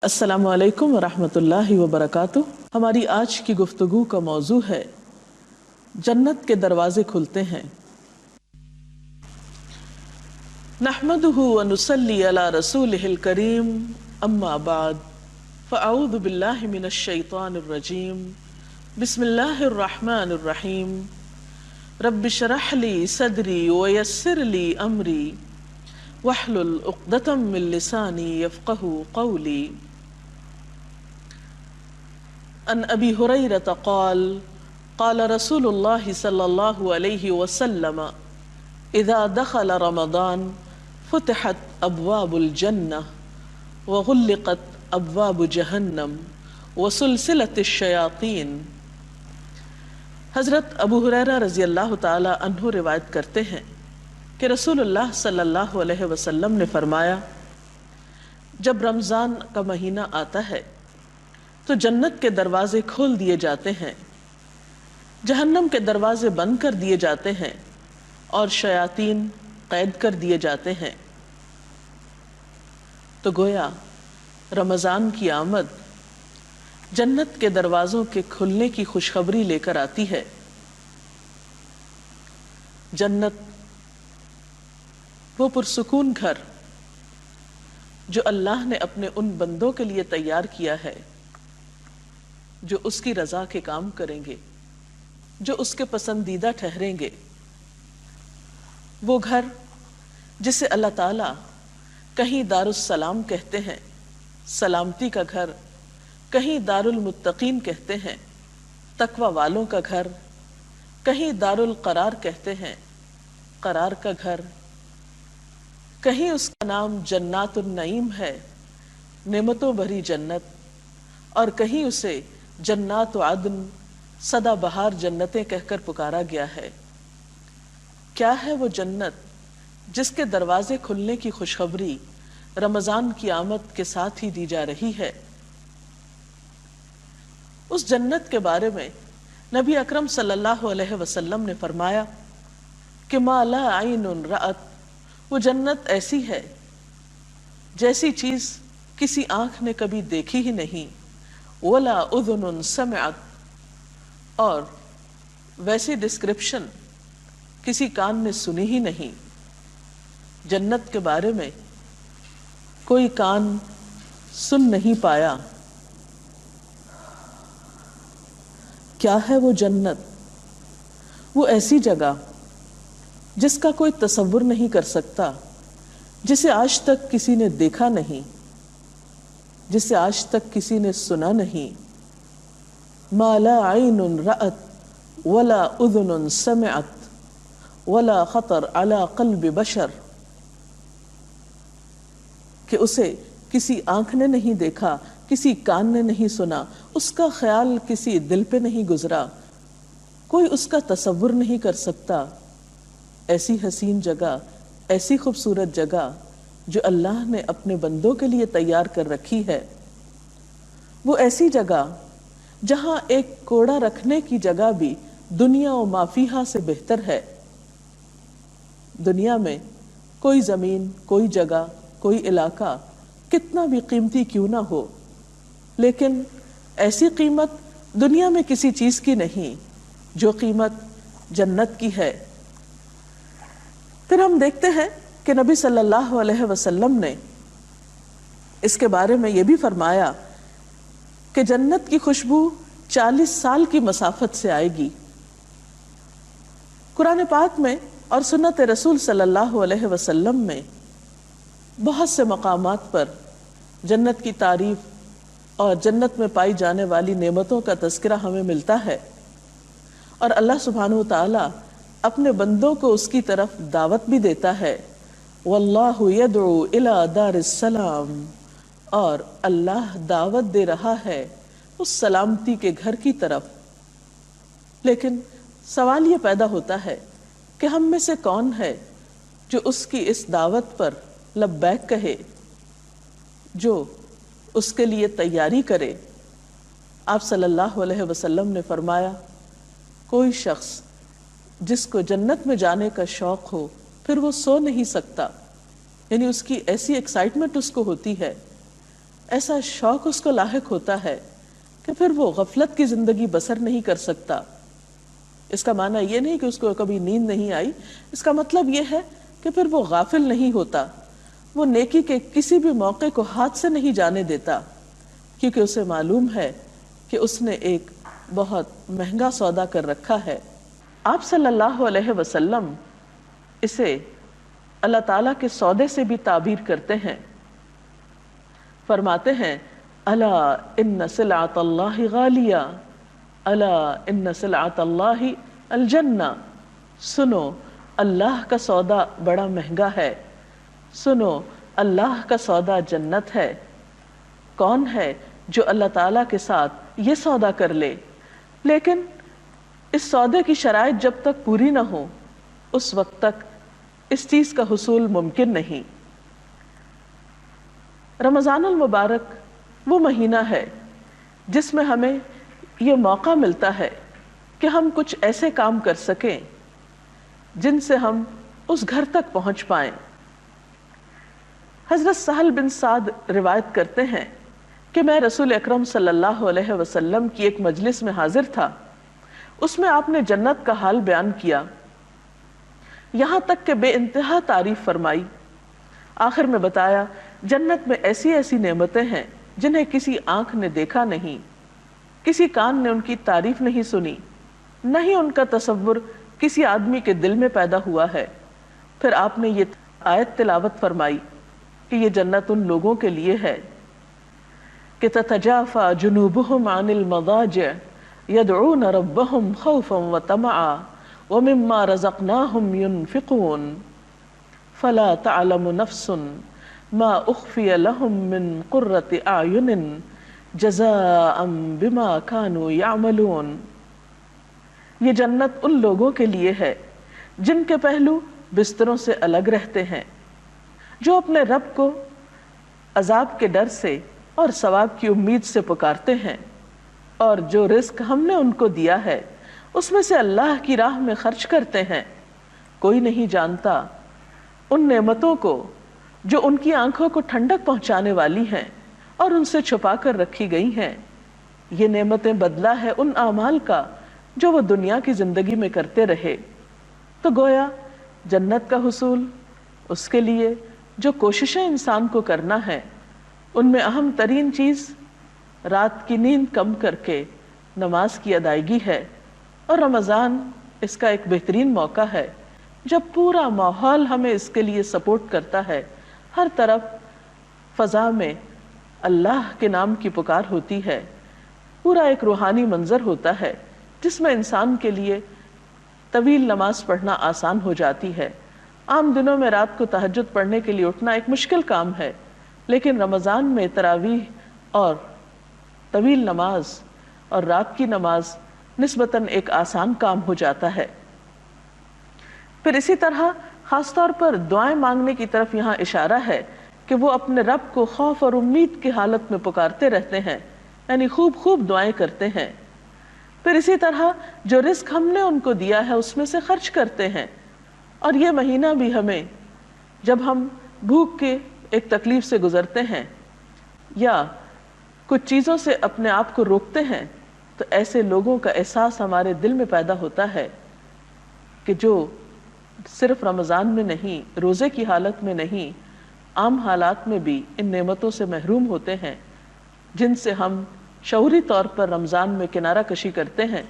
السلام علیکم ورحمۃ اللہ وبرکاتہ۔ ہماری آج کی گفتگو کا موضوع ہے جنت کے دروازے کھلتے ہیں۔ نحمده ونصلی علی رسولہ الکریم، اما بعد فاعوذ باللہ من الشیطان الرجیم، بسم اللہ الرحمن الرحیم۔ رب اشرح لی صدری ویسر لی امری واحلل عقدۃ من لسانی یفقہوا قولی۔ عن ابی ہریرۃ قال قال رسول اللہ صلی اللہ علیہ وسلم اذا دخل رمضان فتحت ابواب الجنہ وغلقت ابواب جہنم وسلسلت الشیاطین۔ حضرت ابو ہریرہ رضی اللہ تعالی عنہ روایت کرتے ہیں کہ رسول اللہ صلی اللہ علیہ وسلم نے فرمایا، جب رمضان کا مہینہ آتا ہے تو جنت کے دروازے کھول دیے جاتے ہیں، جہنم کے دروازے بند کر دیے جاتے ہیں اور شیاطین قید کر دیے جاتے ہیں۔ تو گویا رمضان کی آمد جنت کے دروازوں کے کھلنے کی خوشخبری لے کر آتی ہے۔ جنت وہ پرسکون گھر جو اللہ نے اپنے ان بندوں کے لیے تیار کیا ہے جو اس کی رضا کے کام کریں گے، جو اس کے پسندیدہ ٹھہریں گے۔ وہ گھر جسے اللہ تعالیٰ کہیں دار السلام کہتے ہیں، سلامتی کا گھر، کہیں دار المتقین کہتے ہیں، تقوی والوں کا گھر، کہیں دار القرار کہتے ہیں، قرار کا گھر، کہیں اس کا نام جنات النعیم ہے، نعمتوں بھری جنت، اور کہیں اسے جنات عدن، سدا بہار جنتیں کہہ کر پکارا گیا ہے۔ کیا ہے وہ جنت جس کے دروازے کھلنے کی خوشخبری رمضان کی آمد کے ساتھ ہی دی جا رہی ہے؟ اس جنت کے بارے میں نبی اکرم صلی اللہ علیہ وسلم نے فرمایا کہ ما لا عین رأت، وہ جنت ایسی ہے جیسی چیز کسی آنکھ نے کبھی دیکھی ہی نہیں، ولا اذن سمعت، اور ویسی ڈسکرپشن کسی کان نے سنی ہی نہیں۔ جنت کے بارے میں کوئی کان سن نہیں پایا۔ کیا ہے وہ جنت؟ وہ ایسی جگہ جس کا کوئی تصور نہیں کر سکتا، جسے آج تک کسی نے دیکھا نہیں، جسے آج تک کسی نے سنا نہیں۔ ما لا عین رأت ولا اذن سمعت ولا خطر علی قلب بشر، کہ اسے کسی آنکھ نے نہیں دیکھا، کسی کان نے نہیں سنا، اس کا خیال کسی دل پہ نہیں گزرا، کوئی اس کا تصور نہیں کر سکتا۔ ایسی حسین جگہ، ایسی خوبصورت جگہ جو اللہ نے اپنے بندوں کے لیے تیار کر رکھی ہے۔ وہ ایسی جگہ جہاں ایک کوڑا رکھنے کی جگہ بھی دنیا و ما فیہا سے بہتر ہے۔ دنیا میں کوئی زمین، کوئی جگہ، کوئی علاقہ کتنا بھی قیمتی کیوں نہ ہو، لیکن ایسی قیمت دنیا میں کسی چیز کی نہیں جو قیمت جنت کی ہے۔ پھر ہم دیکھتے ہیں کہ نبی صلی اللہ علیہ وسلم نے اس کے بارے میں یہ بھی فرمایا کہ جنت کی خوشبو 40 سال کی مسافت سے آئے گی۔ قرآن پاک میں اور سنت رسول صلی اللہ علیہ وسلم میں بہت سے مقامات پر جنت کی تعریف اور جنت میں پائی جانے والی نعمتوں کا تذکرہ ہمیں ملتا ہے، اور اللہ سبحانہ وتعالی اپنے بندوں کو اس کی طرف دعوت بھی دیتا ہے۔ واللہ یدعو الی دار السلام، اور اللہ دعوت دے رہا ہے اس سلامتی کے گھر کی طرف۔ لیکن سوال یہ پیدا ہوتا ہے کہ ہم میں سے کون ہے جو اس کی اس دعوت پر لبیک کہے، جو اس کے لیے تیاری کرے؟ آپ صلی اللہ علیہ وسلم نے فرمایا، کوئی شخص جس کو جنت میں جانے کا شوق ہو پھر وہ سو نہیں سکتا، یعنی اس کی ایسی ایکسائٹمنٹ اس کو ہوتی ہے ایسا شوق اس کو لاحق ہوتا ہے کہ پھر وہ غفلت کی زندگی بسر نہیں کر سکتا۔ اس کا معنی یہ نہیں کہ اس کو کبھی نیند نہیں آئی، اس کا مطلب یہ ہے کہ پھر وہ غافل نہیں ہوتا، وہ نیکی کے کسی بھی موقع کو ہاتھ سے نہیں جانے دیتا، کیونکہ اسے معلوم ہے کہ اس نے ایک بہت مہنگا سودا کر رکھا ہے۔ آپ صلی اللہ علیہ وسلم اسے اللہ تعالیٰ کے سودے سے بھی تعبیر کرتے ہیں، فرماتے ہیں الا ان سلعۃ اللہ غالیہ، الا ان سلعۃ اللہ الجنہ، سنو اللہ کا سودا بڑا مہنگا ہے، سنو اللہ کا سودا جنت ہے۔ کون ہے جو اللہ تعالیٰ کے ساتھ یہ سودا کر لے، لیکن اس سودے کی شرائط جب تک پوری نہ ہو اس وقت تک اس چیز کا حصول ممکن نہیں۔ رمضان المبارک وہ مہینہ ہے جس میں ہمیں یہ موقع ملتا ہے کہ ہم کچھ ایسے کام کر سکیں جن سے ہم اس گھر تک پہنچ پائیں۔ حضرت سہل بن سعد روایت کرتے ہیں کہ میں رسول اکرم صلی اللہ علیہ وسلم کی ایک مجلس میں حاضر تھا، اس میں آپ نے جنت کا حال بیان کیا، یہاں تک کہ بے انتہا تعریف فرمائی۔ آخر میں بتایا جنت میں ایسی ایسی نعمتیں ہیں جنہیں کسی آنکھ نے دیکھا نہیں، کسی کان نے ان کی تعریف نہیں سنی، نہ ہی ان کا تصور کسی آدمی کے دل میں پیدا ہوا ہے۔ پھر آپ نے یہ آیت تلاوت فرمائی کہ یہ جنت ان لوگوں کے لیے ہے کہ تتجافى جنوبهم عن المضاجع يدعون ربهم خوفا وطمعا ومما رزقناهم ينفقون فلا تعلم نفس ما اخفي لهم من قرة اعين جزاء بما كانوا يعملون۔ یہ جنت ان لوگوں کے لیے ہے جن کے پہلو بستروں سے الگ رہتے ہیں، جو اپنے رب کو عذاب کے ڈر سے اور ثواب کی امید سے پکارتے ہیں، اور جو رزق ہم نے ان کو دیا ہے اس میں سے اللہ کی راہ میں خرچ کرتے ہیں۔ کوئی نہیں جانتا ان نعمتوں کو جو ان کی آنکھوں کو ٹھنڈک پہنچانے والی ہیں اور ان سے چھپا کر رکھی گئی ہیں۔ یہ نعمتیں بدلہ ہے ان اعمال کا جو وہ دنیا کی زندگی میں کرتے رہے۔ تو گویا جنت کا حصول اس کے لیے جو کوششیں انسان کو کرنا ہے، ان میں اہم ترین چیز رات کی نیند کم کر کے نماز کی ادائیگی ہے، اور رمضان اس کا ایک بہترین موقع ہے جب پورا ماحول ہمیں اس کے لیے سپورٹ کرتا ہے۔ ہر طرف فضا میں اللہ کے نام کی پکار ہوتی ہے، پورا ایک روحانی منظر ہوتا ہے جس میں انسان کے لیے طویل نماز پڑھنا آسان ہو جاتی ہے۔ عام دنوں میں رات کو تہجد پڑھنے کے لیے اٹھنا ایک مشکل کام ہے، لیکن رمضان میں تراویح اور طویل نماز اور رات کی نماز نسبتاً ایک آسان کام ہو جاتا ہے۔ پھر اسی طرح خاص طور پر دعائیں مانگنے کی طرف یہاں اشارہ ہے کہ وہ اپنے رب کو خوف اور امید کی حالت میں پکارتے رہتے ہیں، یعنی خوب خوب دعائیں کرتے ہیں۔ پھر اسی طرح جو رزق ہم نے ان کو دیا ہے اس میں سے خرچ کرتے ہیں۔ اور یہ مہینہ بھی ہمیں جب ہم بھوک کے ایک تکلیف سے گزرتے ہیں یا کچھ چیزوں سے اپنے آپ کو روکتے ہیں، تو ایسے لوگوں کا احساس ہمارے دل میں پیدا ہوتا ہے کہ جو صرف رمضان میں نہیں، روزے کی حالت میں نہیں، عام حالات میں بھی ان نعمتوں سے محروم ہوتے ہیں جن سے ہم شعوری طور پر رمضان میں کنارہ کشی کرتے ہیں۔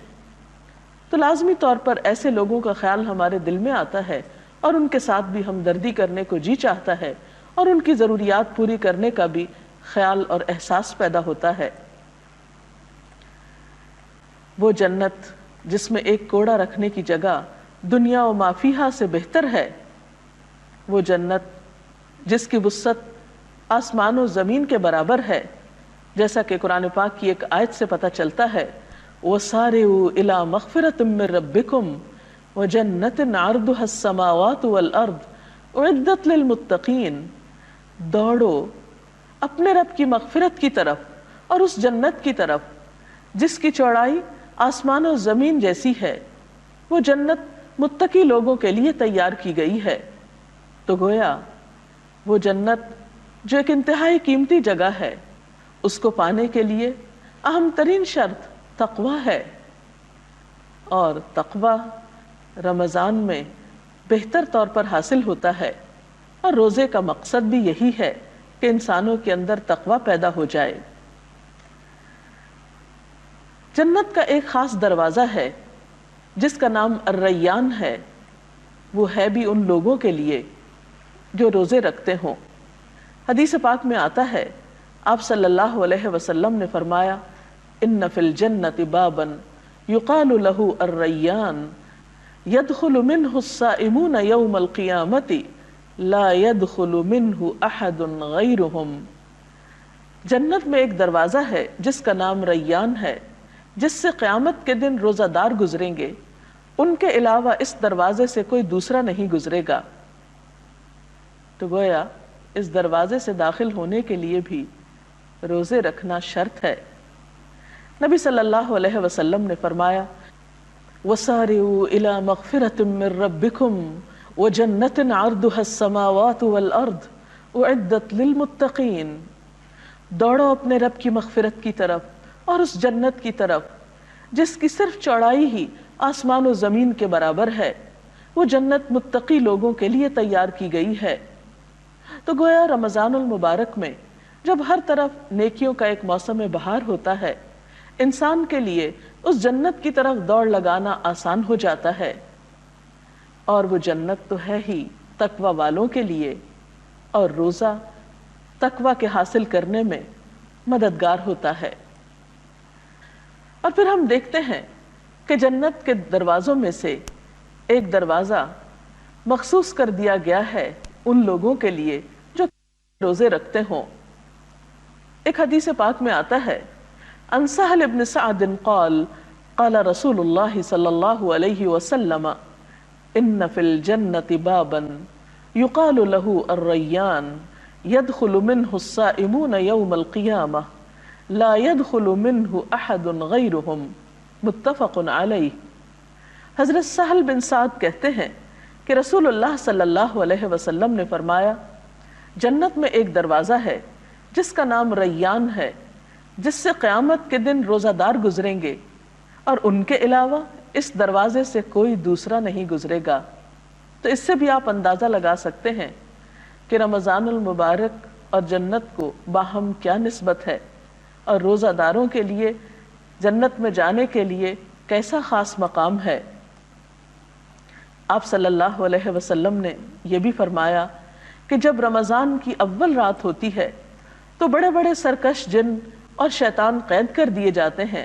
تو لازمی طور پر ایسے لوگوں کا خیال ہمارے دل میں آتا ہے اور ان کے ساتھ بھی ہمدردی کرنے کو جی چاہتا ہے، اور ان کی ضروریات پوری کرنے کا بھی خیال اور احساس پیدا ہوتا ہے۔ وہ جنت جس میں ایک کوڑا رکھنے کی جگہ دنیا و ما فیہا سے بہتر ہے، وہ جنت جس کی وسعت آسمان و زمین کے برابر ہے، جیسا کہ قرآن پاک کی ایک آیت سے پتہ چلتا ہے وَسَارِعُوا إِلَىٰ مَغْفِرَةٍ مِّن رَبِّكُمْ وَجَنَّةٍ عَرْضُهَا السَّمَاوَاتُ وَالْأَرْضُ أُعِدَّتْ لِلْمُتَّقِينَ، دوڑو اپنے رب کی مغفرت کی طرف اور اس جنت کی طرف جس کی چوڑائی آسمان و زمین جیسی ہے۔ وہ جنت متقی لوگوں کے لیے تیار کی گئی ہے۔ تو گویا وہ جنت جو ایک انتہائی قیمتی جگہ ہے، اس کو پانے کے لیے اہم ترین شرط تقویٰ ہے، اور تقویٰ رمضان میں بہتر طور پر حاصل ہوتا ہے، اور روزے کا مقصد بھی یہی ہے کہ انسانوں کے اندر تقویٰ پیدا ہو جائے۔ جنت کا ایک خاص دروازہ ہے جس کا نام الریان ہے، وہ ہے بھی ان لوگوں کے لیے جو روزے رکھتے ہوں۔ حدیث پاک میں آتا ہے، آپ صلی اللہ علیہ وسلم نے فرمایا، ان فی الجنۃ بابا یقال له الریان يدخل منه الصائمون يوم القيامة لا يدخل منه احد غيرهم۔ جنت میں ایک دروازہ ہے جس کا نام ریان ہے، جس سے قیامت کے دن روزہ دار گزریں گے، ان کے علاوہ اس دروازے سے کوئی دوسرا نہیں گزرے گا۔ تو گویا اس دروازے سے داخل ہونے کے لیے بھی روزے رکھنا شرط ہے۔ نبی صلی اللہ علیہ وسلم نے فرمایا، وَسَارِعُوا إِلَى مَغْفِرَةٍ مِّن رَّبِّكُمْ وَجَنَّةٍ عَرْضُهَا السَّمَاوَاتُ وَالْأَرْضُ أُعِدَّتْ لِلْمُتَّقِينَ، دوڑو اپنے رب کی مغفرت کی طرف اور اس جنت کی طرف جس کی صرف چوڑائی ہی آسمان و زمین کے برابر ہے، وہ جنت متقی لوگوں کے لیے تیار کی گئی ہے۔ تو گویا رمضان المبارک میں جب ہر طرف نیکیوں کا ایک موسم بہار ہوتا ہے، انسان کے لیے اس جنت کی طرف دوڑ لگانا آسان ہو جاتا ہے، اور وہ جنت تو ہے ہی تقوی والوں کے لیے، اور روزہ تقوی کے حاصل کرنے میں مددگار ہوتا ہے۔ اور پھر ہم دیکھتے ہیں کہ جنت کے دروازوں میں سے ایک دروازہ مخصوص کر دیا گیا ہے ان لوگوں کے لیے جو روزے رکھتے ہوں۔ ایک حدیث پاک میں آتا ہے، عن سہل بن سعد قال قال رسول اللہ صلی اللہ علیہ وسلم، ان فی الجنۃ بابا یقال له الریان يدخل منه الصائمون يوم القيامة لا يدخل منه احد غيرهم، متفق علیہ۔ حضرت سہل بن سعد کہتے ہیں کہ رسول اللہ صلی اللہ علیہ وسلم نے فرمایا، جنت میں ایک دروازہ ہے جس کا نام ریان ہے، جس سے قیامت کے دن روزہ دار گزریں گے، اور ان کے علاوہ اس دروازے سے کوئی دوسرا نہیں گزرے گا۔ تو اس سے بھی آپ اندازہ لگا سکتے ہیں کہ رمضان المبارک اور جنت کو باہم کیا نسبت ہے، اور روزہ داروں کے لیے جنت میں جانے کے لیے کیسا خاص مقام ہے۔ آپ صلی اللہ علیہ وسلم نے یہ بھی فرمایا کہ جب رمضان کی اول رات ہوتی ہے تو بڑے بڑے سرکش جن اور شیطان قید کر دیے جاتے ہیں،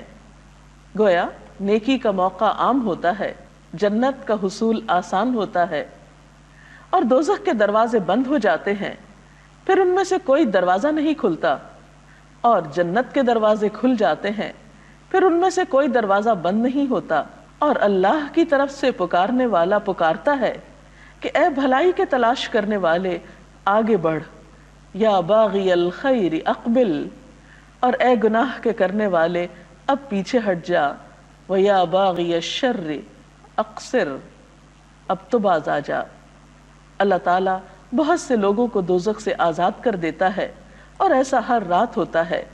گویا نیکی کا موقع عام ہوتا ہے، جنت کا حصول آسان ہوتا ہے، اور دوزخ کے دروازے بند ہو جاتے ہیں، پھر ان میں سے کوئی دروازہ نہیں کھلتا، اور جنت کے دروازے کھل جاتے ہیں، پھر ان میں سے کوئی دروازہ بند نہیں ہوتا، اور اللہ کی طرف سے پکارنے والا پکارتا ہے کہ اے بھلائی کے تلاش کرنے والے آگے بڑھ، یا باغی الخیر اقبل، اور اے گناہ کے کرنے والے اب پیچھے ہٹ جا، ویا باغی الشر اقصر، اب تو باز آ جا۔ اللہ تعالیٰ بہت سے لوگوں کو دوزخ سے آزاد کر دیتا ہے، اور ایسا ہر رات ہوتا ہے۔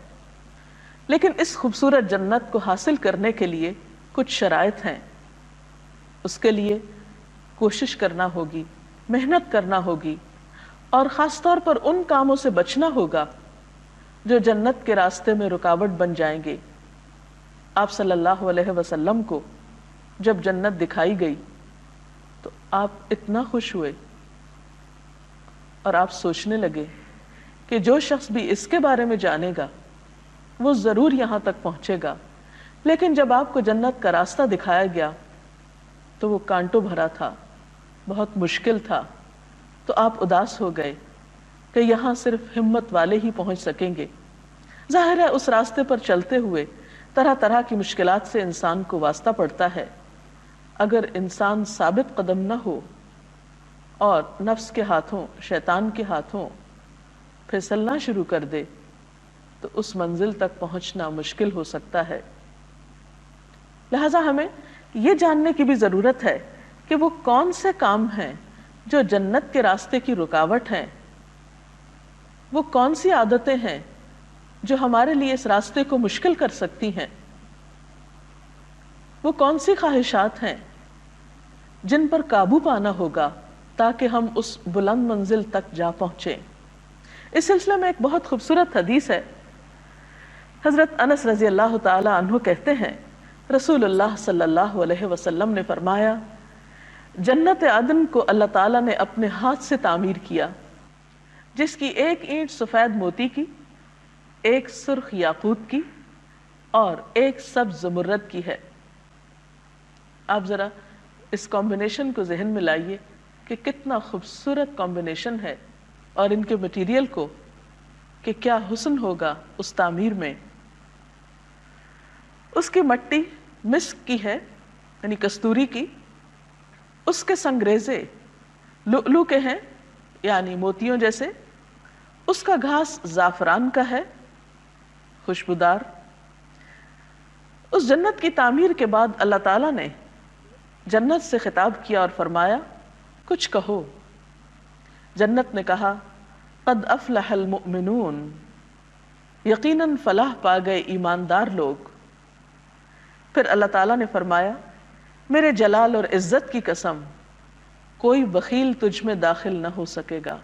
لیکن اس خوبصورت جنت کو حاصل کرنے کے لیے کچھ شرائط ہیں، اس کے لیے کوشش کرنا ہوگی، محنت کرنا ہوگی، اور خاص طور پر ان کاموں سے بچنا ہوگا جو جنت کے راستے میں رکاوٹ بن جائیں گے۔ آپ صلی اللہ علیہ وسلم کو جب جنت دکھائی گئی تو آپ اتنا خوش ہوئے، اور آپ سوچنے لگے کہ جو شخص بھی اس کے بارے میں جانے گا وہ ضرور یہاں تک پہنچے گا، لیکن جب آپ کو جنت کا راستہ دکھایا گیا تو وہ کانٹوں بھرا تھا، بہت مشکل تھا، تو آپ اداس ہو گئے کہ یہاں صرف ہمت والے ہی پہنچ سکیں گے۔ ظاہر ہے اس راستے پر چلتے ہوئے طرح طرح کی مشکلات سے انسان کو واسطہ پڑتا ہے۔ اگر انسان ثابت قدم نہ ہو اور نفس کے ہاتھوں، شیطان کے ہاتھوں پھسلنا شروع کر دے تو اس منزل تک پہنچنا مشکل ہو سکتا ہے۔ لہٰذا ہمیں یہ جاننے کی بھی ضرورت ہے کہ وہ کون سے کام ہیں جو جنت کے راستے کی رکاوٹ ہیں، وہ کون سی عادتیں ہیں جو ہمارے لیے اس راستے کو مشکل کر سکتی ہیں؟ وہ کون سی خواہشات ہیں جن پر قابو پانا ہوگا تاکہ ہم اس بلند منزل تک جا پہنچیں؟ اس سلسلے میں ایک بہت خوبصورت حدیث ہے۔ حضرت انس رضی اللہ تعالی عنہ کہتے ہیں رسول اللہ صلی اللہ علیہ وسلم نے فرمایا، جنت عدن کو اللہ تعالیٰ نے اپنے ہاتھ سے تعمیر کیا، جس کی ایک اینٹ سفید موتی کی، ایک سرخ یاقوت کی اور ایک سبز زمرد کی ہے۔ آپ ذرا اس کمبینیشن کو ذہن میں لائیے کہ کتنا خوبصورت کمبینیشن ہے، اور ان کے مٹیریل کو کہ کیا حسن ہوگا اس تعمیر میں۔ اس کی مٹی مسک کی ہے، یعنی کستوری کی، اس کے سنگریزے لؤلؤ کے ہیں، یعنی موتیوں جیسے، اس کا گھاس زعفران کا ہے، خوشبودار۔ اس جنت کی تعمیر کے بعد اللہ تعالیٰ نے جنت سے خطاب کیا اور فرمایا، کچھ کہو۔ جنت نے کہا، قد افلح المؤمنون، یقیناً فلاح پا گئے ایماندار لوگ۔ پھر اللہ تعالیٰ نے فرمایا، میرے جلال اور عزت کی قسم، کوئی بخیل تجھ میں داخل نہ ہو سکے گا،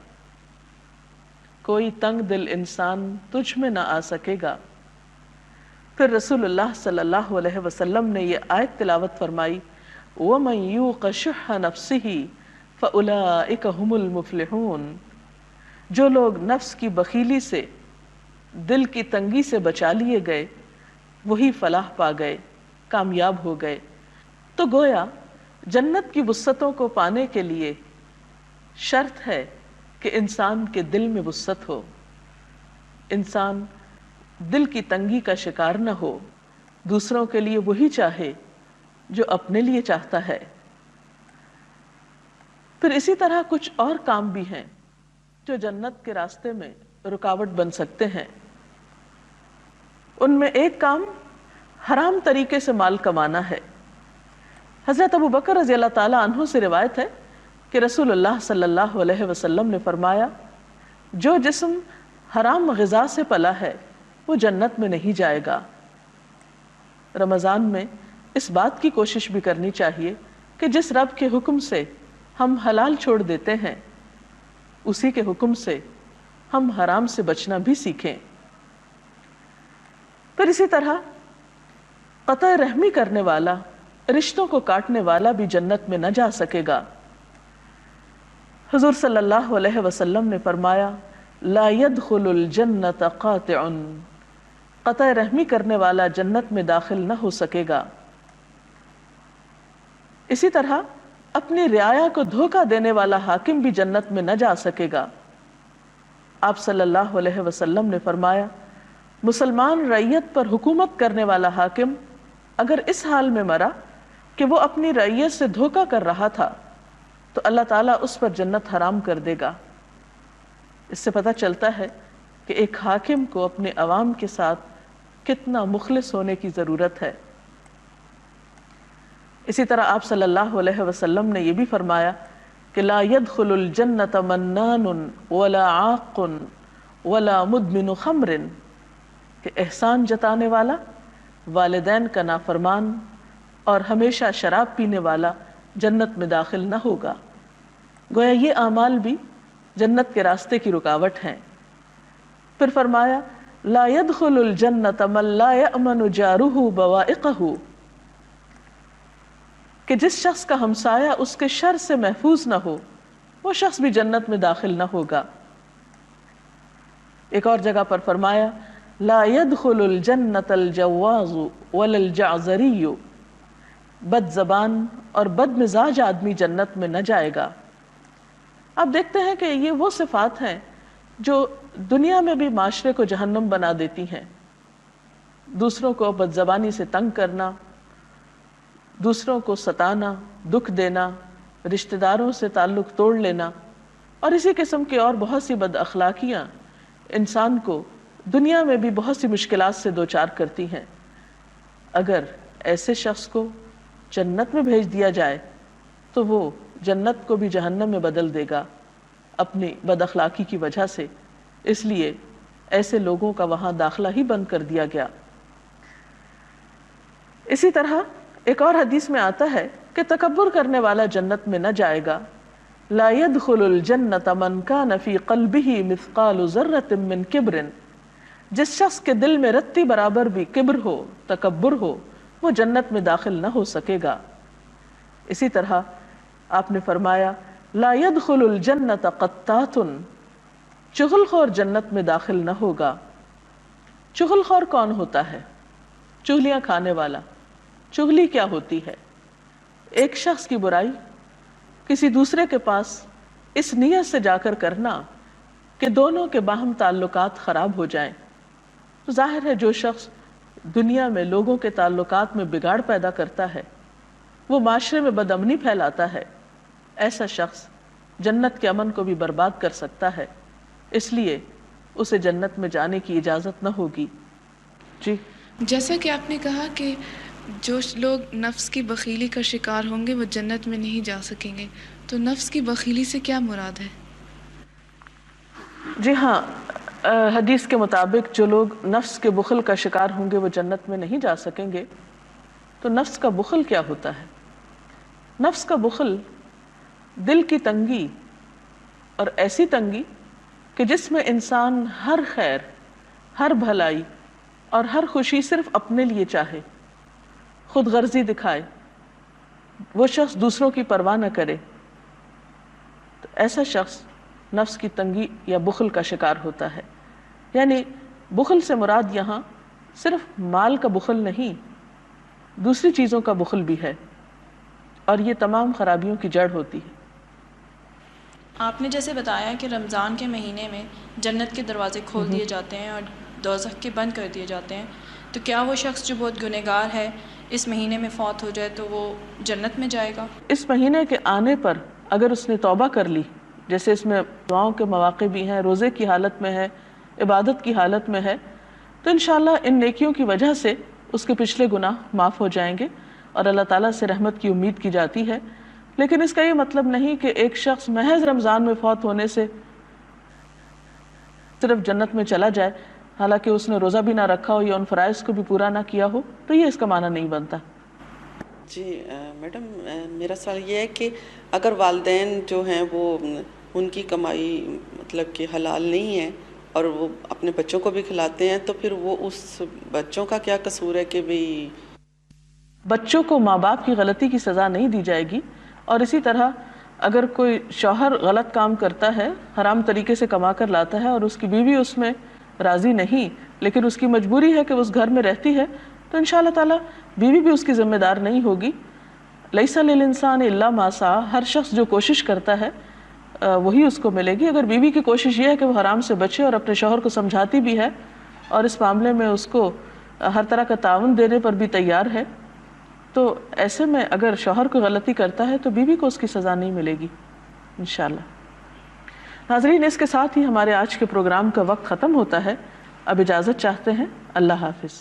کوئی تنگ دل انسان تجھ میں نہ آ سکے گا۔ پھر رسول اللہ صلی اللہ علیہ وسلم نے یہ آیت تلاوت فرمائی، وَمَن يُوقَ شُحَّ نَفْسِهِ فَأُولَئِكَ هُمُ الْمُفْلِحُونَ، جو لوگ نفس کی بخیلی سے، دل کی تنگی سے بچا لیے گئے، وہی فلاح پا گئے، کامیاب ہو گئے۔ تو گویا جنت کی وسعتوں کو پانے کے لیے شرط ہے کہ انسان کے دل میں وسعت ہو، انسان دل کی تنگی کا شکار نہ ہو، دوسروں کے لیے وہی چاہے جو اپنے لیے چاہتا ہے۔ پھر اسی طرح کچھ اور کام بھی ہیں جو جنت کے راستے میں رکاوٹ بن سکتے ہیں۔ ان میں ایک کام حرام طریقے سے مال کمانا ہے۔ حضرت ابو بکر رضی اللہ تعالی عنہ سے روایت ہے کہ رسول اللہ صلی اللہ علیہ وسلم نے فرمایا، جو جسم حرام غذا سے پلا ہے وہ جنت میں نہیں جائے گا۔ رمضان میں اس بات کی کوشش بھی کرنی چاہیے کہ جس رب کے حکم سے ہم حلال چھوڑ دیتے ہیں، اسی کے حکم سے ہم حرام سے بچنا بھی سیکھیں۔ پھر اسی طرح قطع رحمی کرنے والا، رشتوں کو کاٹنے والا بھی جنت میں نہ جا سکے گا۔ حضور صلی اللہ علیہ وسلم نے فرمایا، لا يدخل الجنت قاطع، قطع رحمی کرنے والا جنت میں داخل نہ ہو سکے گا۔ اسی طرح اپنی رعایا کو دھوکہ دینے والا حاکم بھی جنت میں نہ جا سکے گا۔ آپ صلی اللہ علیہ وسلم نے فرمایا، مسلمان رعیت پر حکومت کرنے والا حاکم اگر اس حال میں مرا کہ وہ اپنی رعیت سے دھوکہ کر رہا تھا تو اللہ تعالیٰ اس پر جنت حرام کر دے گا۔ اس سے پتہ چلتا ہے کہ ایک حاکم کو اپنے عوام کے ساتھ کتنا مخلص ہونے کی ضرورت ہے۔ اسی طرح آپ صلی اللہ علیہ وسلم نے یہ بھی فرمایا کہ لا يدخل الجنت منان ولا عاق ولا مدمن خمر، کہ احسان جتانے والا، والدین کا نافرمان اور ہمیشہ شراب پینے والا جنت میں داخل نہ ہوگا۔ گویا یہ اعمال بھی جنت کے راستے کی رکاوٹ ہیں۔ پھر فرمایا، لا يدخل الجنت من لا يأمن جارہ بوائقہ، کہ جس شخص کا ہمسایہ اس کے شر سے محفوظ نہ ہو وہ شخص بھی جنت میں داخل نہ ہوگا۔ ایک اور جگہ پر فرمایا، لا يدخل الجنت الجواز ولا الجعزری، بد زبان اور بد مزاج آدمی جنت میں نہ جائے گا۔ آپ دیکھتے ہیں کہ یہ وہ صفات ہیں جو دنیا میں بھی معاشرے کو جہنم بنا دیتی ہیں۔ دوسروں کو بد زبانی سے تنگ کرنا، دوسروں کو ستانا، دکھ دینا، رشتہ داروں سے تعلق توڑ لینا، اور اسی قسم کی اور بہت سی بد اخلاقیاں انسان کو دنیا میں بھی بہت سی مشکلات سے دوچار کرتی ہیں۔ اگر ایسے شخص کو جنت میں بھیج دیا جائے تو وہ جنت کو بھی جہنم میں بدل دے گا اپنی بد اخلاقی کی وجہ سے۔ اس لیے ایسے لوگوں کا وہاں داخلہ ہی بند کر دیا گیا۔ اسی طرح ایک اور حدیث میں آتا ہے کہ تکبر کرنے والا جنت میں نہ جائے گا۔ لا يدخل الجنة من كان في قلبه مثقال ذرة من کبر، جس شخص کے دل میں رتی برابر بھی کبر ہو، تکبر ہو، وہ جنت میں داخل نہ ہو سکے گا۔ اسی طرح آپ نے فرمایا لا يدخل الجنة قطات، چغل خور جنت میں داخل نہ ہوگا۔ چغل خور کون ہوتا ہے؟ چغلیاں کھانے والا۔ چغلی کیا ہوتی ہے؟ ایک شخص کی برائی کسی دوسرے کے پاس اس نیت سے جا کر کرنا کہ دونوں کے باہم تعلقات خراب ہو جائیں۔ تو ظاہر ہے جو شخص دنیا میں لوگوں کے تعلقات میں بگاڑ پیدا کرتا ہے، وہ معاشرے میں بدامنی پھیلاتا ہے، ایسا شخص جنت کے امن کو بھی برباد کر سکتا ہے، اس لیے اسے جنت میں جانے کی اجازت نہ ہوگی۔ جی، جیسا کہ آپ نے کہا کہ جو لوگ نفس کی بخیلی کا شکار ہوں گے وہ جنت میں نہیں جا سکیں گے، تو نفس کی بخیلی سے کیا مراد ہے؟ جی ہاں، حدیث کے مطابق جو لوگ نفس کے بخل کا شکار ہوں گے وہ جنت میں نہیں جا سکیں گے۔ تو نفس کا بخل کیا ہوتا ہے؟ نفس کا بخل دل کی تنگی، اور ایسی تنگی کہ جس میں انسان ہر خیر، ہر بھلائی اور ہر خوشی صرف اپنے لیے چاہے، خود غرضی دکھائے، وہ شخص دوسروں کی پرواہ نہ کرے، تو ایسا شخص نفس کی تنگی یا بخل کا شکار ہوتا ہے۔ یعنی بخل سے مراد یہاں صرف مال کا بخل نہیں، دوسری چیزوں کا بخل بھی ہے، اور یہ تمام خرابیوں کی جڑ ہوتی ہے۔ آپ نے جیسے بتایا کہ رمضان کے مہینے میں جنت کے دروازے کھول دیے جاتے ہیں اور دوزخ کے بند کر دیے جاتے ہیں، تو کیا وہ شخص جو بہت گنہگار ہے اس مہینے میں فوت ہو جائے تو وہ جنت میں جائے گا؟ اس مہینے کے آنے پر اگر اس نے توبہ کر لی، جیسے اس میں دعاؤں کے مواقع بھی ہیں، روزے کی حالت میں ہے، عبادت کی حالت میں ہے، تو انشاءاللہ ان نیکیوں کی وجہ سے اس کے پچھلے گناہ معاف ہو جائیں گے اور اللہ تعالیٰ سے رحمت کی امید کی جاتی ہے۔ لیکن اس کا یہ مطلب نہیں کہ ایک شخص محض رمضان میں فوت ہونے سے صرف جنت میں چلا جائے، حالانکہ اس نے روزہ بھی نہ رکھا ہو یا ان فرائض کو بھی پورا نہ کیا ہو، تو یہ اس کا معنی نہیں بنتا۔ جی میڈم، میرا سوال یہ ہے کہ اگر والدین جو ہیں وہ ان کی کمائی مطلب کہ حلال نہیں ہے اور وہ اپنے بچوں کو بھی کھلاتے ہیں، تو پھر وہ اس بچوں کا کیا قصور ہے کہ بھی؟ بچوں کو ماں باپ کی غلطی کی سزا نہیں دی جائے گی، اور اسی طرح اگر کوئی شوہر غلط کام کرتا ہے، حرام طریقے سے کما کر لاتا ہے اور اس کی بیوی اس میں راضی نہیں، لیکن اس کی مجبوری ہے کہ وہ اس گھر میں رہتی ہے، تو انشاءاللہ تعالی بیوی بھی اس کی ذمہ دار نہیں ہوگی۔ لیس للانسان الا ما سعی، ہر شخص جو کوشش کرتا ہے وہی اس کو ملے گی۔ اگر بیوی کی کوشش یہ ہے کہ وہ حرام سے بچے اور اپنے شوہر کو سمجھاتی بھی ہے اور اس معاملے میں اس کو ہر طرح کا تعاون دینے پر بھی تیار ہے، تو ایسے میں اگر شوہر کوئی غلطی کرتا ہے تو بیوی کو اس کی سزا نہیں ملے گی انشاءاللہ۔ ناظرین، اس کے ساتھ ہی ہمارے آج کے پروگرام کا وقت ختم ہوتا ہے۔ اب اجازت چاہتے ہیں، اللہ حافظ۔